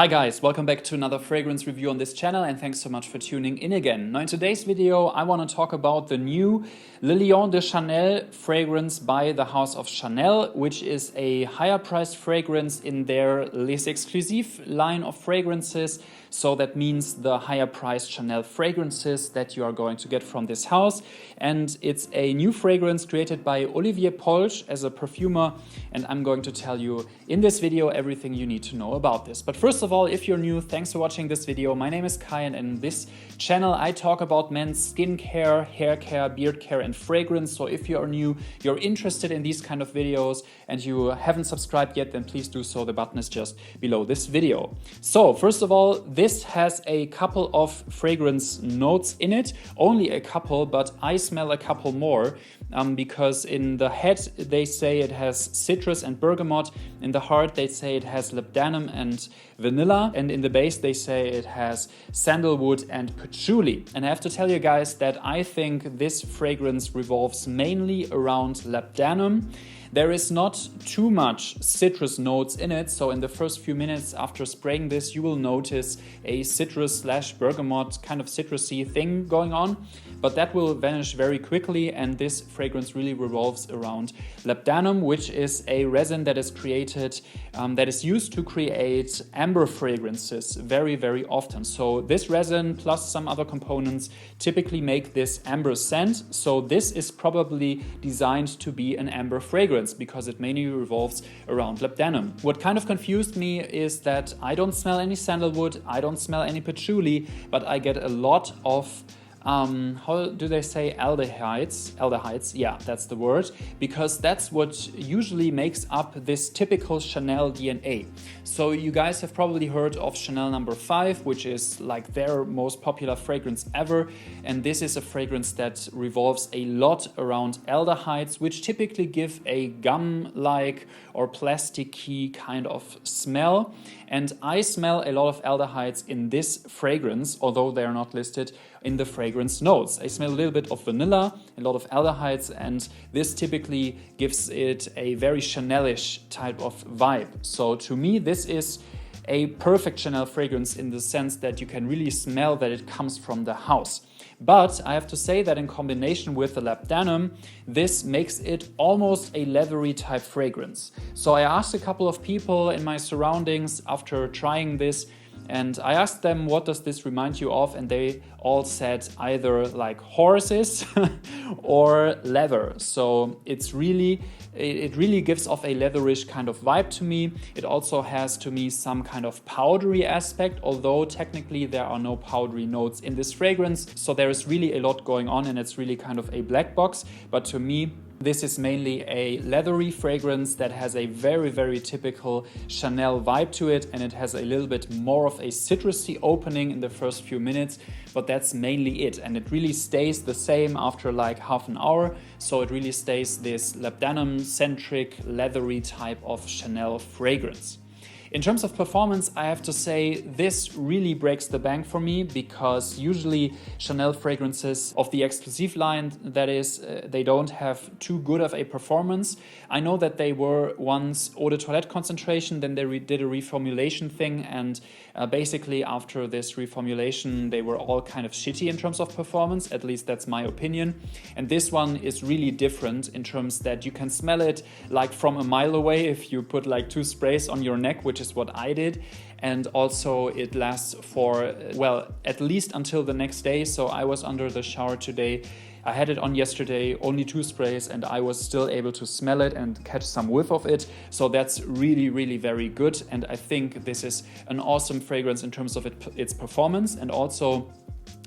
Hi guys, welcome back to another fragrance review on this channel and thanks so much for tuning in again. Now in today's video I want to talk about the new Le Lion de Chanel fragrance by the House of Chanel, which is a higher priced fragrance in their Les Exclusifs line of fragrances. So that means the higher priced Chanel fragrances that you are going to get from this house. And it's a new fragrance created by Olivier Polch as a perfumer, and I'm going to tell you in this video everything you need to know about this. But first of all, if you're new, thanks for watching this video. My name is Kai and in this channel I talk about men's skincare, hair care, beard care and fragrance. So if you are new, you're interested in these kind of videos and you haven't subscribed yet, then please do so. The button is just below this video. So first of all, this has a couple of fragrance notes in it, only a couple, but I smell a couple more because in the head they say it has citrus and bergamot, in the heart they say it has labdanum and vanilla, and in the base they say it has sandalwood and patchouli. And I have to tell you guys that I think this fragrance revolves mainly around labdanum. There is not too much citrus notes in it, so in the first few minutes after spraying this you will notice a citrus / bergamot kind of citrusy thing going on, but that will vanish very quickly, and this fragrance really revolves around labdanum, which is a resin that is created, that is used to create amber fragrances very often. So this resin plus some other components typically make this amber scent, so this is probably designed to be an amber fragrance because it mainly revolves around labdanum. What kind of confused me is that I don't smell any sandalwood, I don't smell any patchouli, but I get a lot of how do they say, aldehydes, yeah, that's the word, because that's what usually makes up this typical Chanel DNA. So you guys have probably heard of Chanel No. 5, which is like their most popular fragrance ever, and this is a fragrance that revolves a lot around aldehydes, which typically give a gum-like or plasticky kind of smell, and I smell a lot of aldehydes in this fragrance, although they are not listed in the fragrance notes. I smell a little bit of vanilla, a lot of aldehydes, and this typically gives it a very Chanel-ish type of vibe. So to me, this is a perfect Chanel fragrance in the sense that you can really smell that it comes from the house. But I have to say that in combination with the labdanum, this makes it almost a leathery type fragrance. So I asked a couple of people in my surroundings after trying this, and I asked them, what does this remind you of? And they all said either like horses or leather. So it really gives off a leatherish kind of vibe to me. It also has to me some kind of powdery aspect, although technically there are no powdery notes in this fragrance. So there is really a lot going on and it's really kind of a black box. But to me, this is mainly a leathery fragrance that has a very typical Chanel vibe to it, and it has a little bit more of a citrusy opening in the first few minutes, but that's mainly it. And it really stays the same after like half an hour, so it really stays this labdanum-centric, leathery type of Chanel fragrance. In terms of performance, I have to say this really breaks the bank for me, because usually Chanel fragrances of the exclusive line, that is, they don't have too good of a performance. I know that they were once eau de toilette concentration, then they did a reformulation thing, and basically after this reformulation they were all kind of shitty in terms of performance, at least that's my opinion. And this one is really different in terms that you can smell it like from a mile away if you put like 2 sprays on your neck, which is what I did, and also it lasts for, well, at least until the next day. So I was under the shower today, I had it on yesterday, only 2 sprays, and I was still able to smell it and catch some whiff of it. So that's really very good, and I think this is an awesome fragrance in terms of its performance, and also,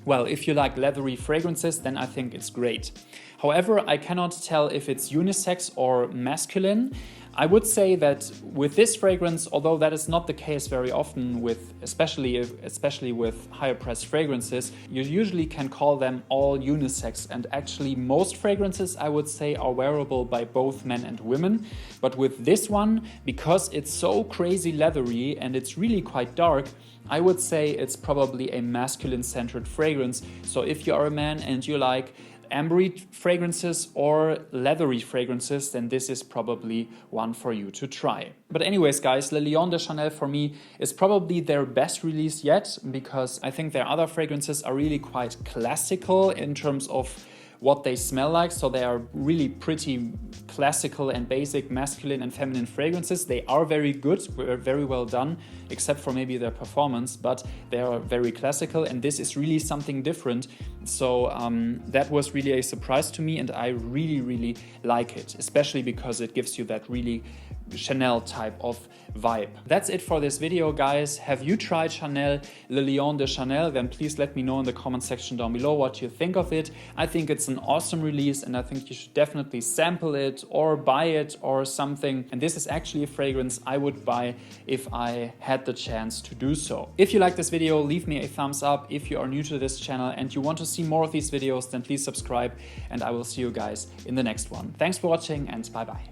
well, if you like leathery fragrances, then I think it's great. However, I cannot tell if it's unisex or masculine. I would say that with this fragrance, although that is not the case very often with, especially with higher priced fragrances, you usually can call them all unisex, and actually most fragrances I would say are wearable by both men and women. But with this one, because it's so crazy leathery and it's really quite dark, I would say it's probably a masculine centered fragrance. So if you are a man and you like ambery fragrances or leathery fragrances, then this is probably one for you to try. But anyways, guys, Le Lion de Chanel for me is probably their best release yet, because I think their other fragrances are really quite classical in terms of what they smell like. So they are really pretty classical and basic masculine and feminine fragrances. They are very good, very well done, except for maybe their performance, but they are very classical, and this is really something different. So that was really a surprise to me, and I really like it, especially because it gives you that really Chanel type of vibe. That's it for this video, guys. Have you tried Chanel Le Lion de Chanel? Then please let me know in the comment section down below what you think of it. I think it's an awesome release, and I think you should definitely sample it or buy it or something. And this is actually a fragrance I would buy if I had the chance to do so. If you like this video, leave me a thumbs up. If you are new to this channel and you want to see more of these videos, then please subscribe, and I will see you guys in the next one. Thanks for watching, and bye bye.